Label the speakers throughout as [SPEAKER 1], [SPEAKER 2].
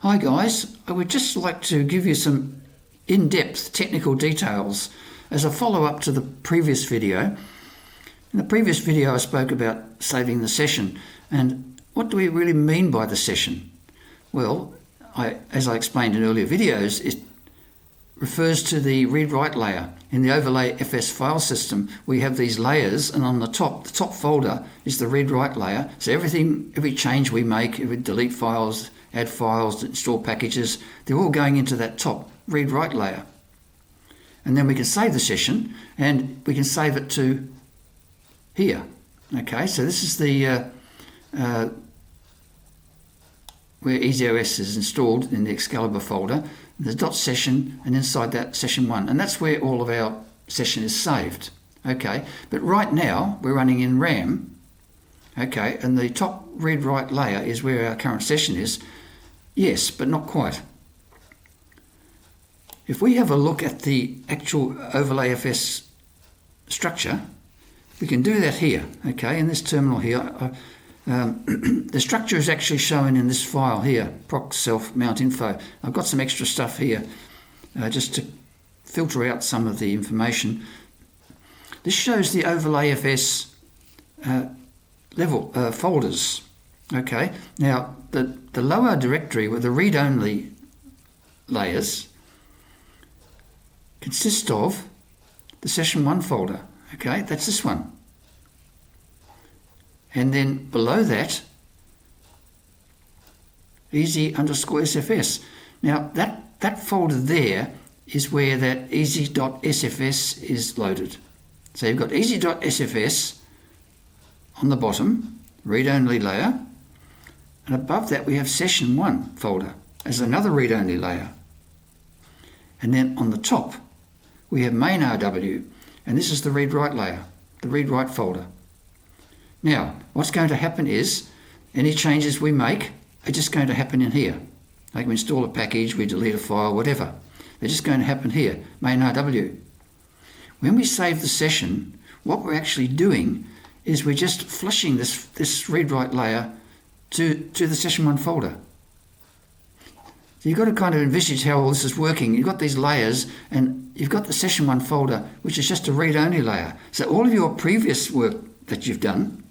[SPEAKER 1] Hi guys, I would just like to give you some in-depth technical details as a follow-up to the previous video. In the previous video I spoke about saving the session, and what do we really mean by the session? Well, as I explained in earlier videos, it refers to the read-write layer. In the overlay FS file system, we have these layers, and on the top folder is the read-write layer. So every change we make, if we delete files, add files, install packages, they're all going into that top read-write layer. And then we can save the session, and we can save it to here. Okay, so this is the where EasyOS is installed in the Excalibur folder. There's .session, and inside that session 1, and that's where all of our session is saved. Okay, but right now we're running in RAM. Okay, and the top read-write layer is where our current session is. Yes, but not quite. If we have a look at the actual overlay FS structure, we can do that here. Okay, in this terminal here. The structure is actually shown in this file here, proc self mount info. I've got some extra stuff here just to filter out some of the information. This shows the overlay FS level folders. Okay, now the lower directory with the read-only layers consists of the session 1 folder. Okay, that's this one. And then below that, easy_sfs. Now that folder there is where that easy.sfs is loaded. So you've got easy.sfs on the bottom, read-only layer, and above that we have session 1 folder as another read-only layer. And then on the top we have main RW, and this is the read-write layer, the read-write folder. Now, what's going to happen is any changes we make are just going to happen in here. Like we install a package, we delete a file, whatever. They're just going to happen here, main RW. When we save the session, what we're actually doing is we're just flushing this read-write layer to the session 1 folder. So you've got to kind of envisage how all this is working. You've got these layers, and you've got the session 1 folder, which is just a read-only layer. So all of your previous work that you've done,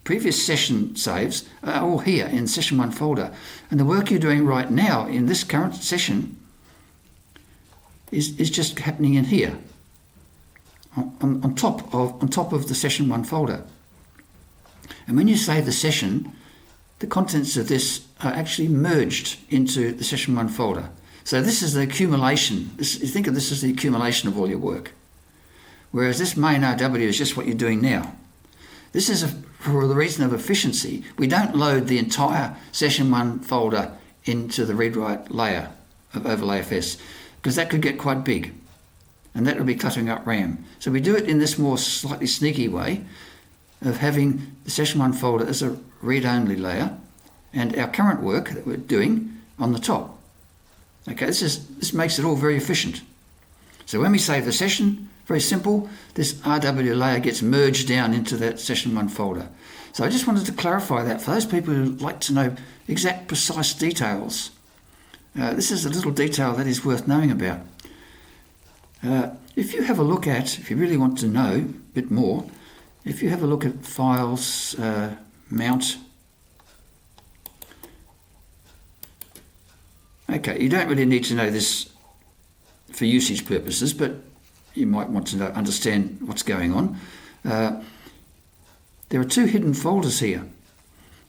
[SPEAKER 1] previous session saves, are all here in session 1 folder. And the work you're doing right now in this current session is just happening in here, on top of the session 1 folder. And when you save the session, the contents of this are actually merged into the session 1 folder. So this is the accumulation. You think of this as the accumulation of all your work. Whereas this main RW is just what you're doing now. This is for the reason of efficiency. We don't load the entire session 1 folder into the read-write layer of overlay FS, because that could get quite big, and that would be cluttering up RAM. So we do it in this more slightly sneaky way of having the session 1 folder as a read-only layer, and our current work that we're doing on the top. Okay, this makes it all very efficient. So when we save the session, very simple, this RW layer gets merged down into that session 1 folder. So I just wanted to clarify that for those people who like to know exact, precise details. This is a little detail that is worth knowing about. If you have a look at, if you really want to know a bit more, if you have a look at files, mount. Okay, you don't really need to know this for usage purposes, but you might want to understand what's going on. There are 2 hidden folders here.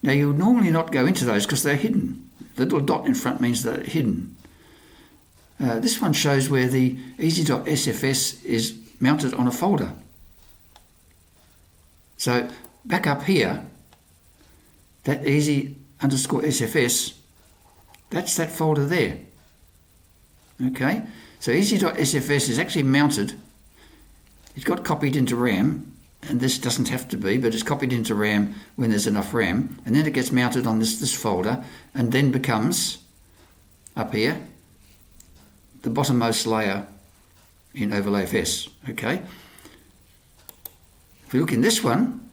[SPEAKER 1] Now you would normally not go into those because they're hidden. The little dot in front means they're hidden. This one shows where the easy.sfs is mounted on a folder. So back up here, that easy_sfs, that's that folder there. Okay, so easy.sfs is actually mounted. It got copied into RAM, and this doesn't have to be, but it's copied into RAM when there's enough RAM, and then it gets mounted on this folder, and then becomes, up here, the bottommost layer in overlay FS. Okay, if we look in this one,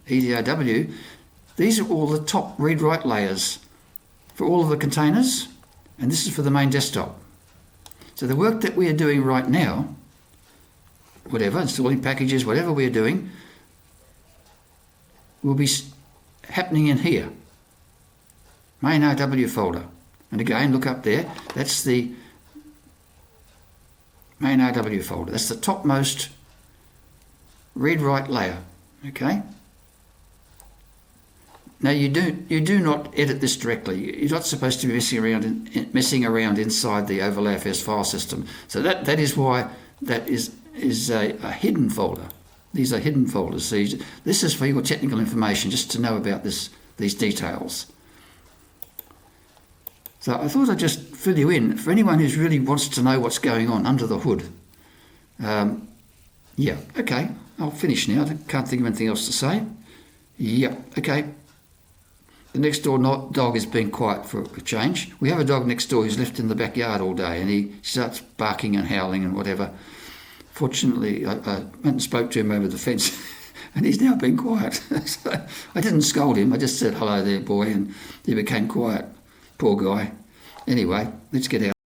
[SPEAKER 1] EasyRW, these are all the top read-write layers for all of the containers, and this is for the main desktop. So the work that we are doing right now, whatever, installing packages, whatever we are doing, will be happening in here. Main RW folder. And again, look up there, that's the main RW folder. That's the topmost read-write layer, okay? Now you do not edit this directly. You're not supposed to be messing around inside the OverlayFS file system. So that is why that is a hidden folder. These are hidden folders. So this is for your technical information, just to know about these details. So I thought I'd just fill you in for anyone who really wants to know what's going on under the hood. Yeah, okay, I'll finish now. I can't think of anything else to say. Yeah, okay. The next door dog is being quiet for a change. We have a dog next door who's left in the backyard all day, and he starts barking and howling and whatever. Fortunately, I went and spoke to him over the fence, and he's now been quiet. So I didn't scold him. I just said, hello there, boy, and he became quiet. Poor guy. Anyway, let's get out.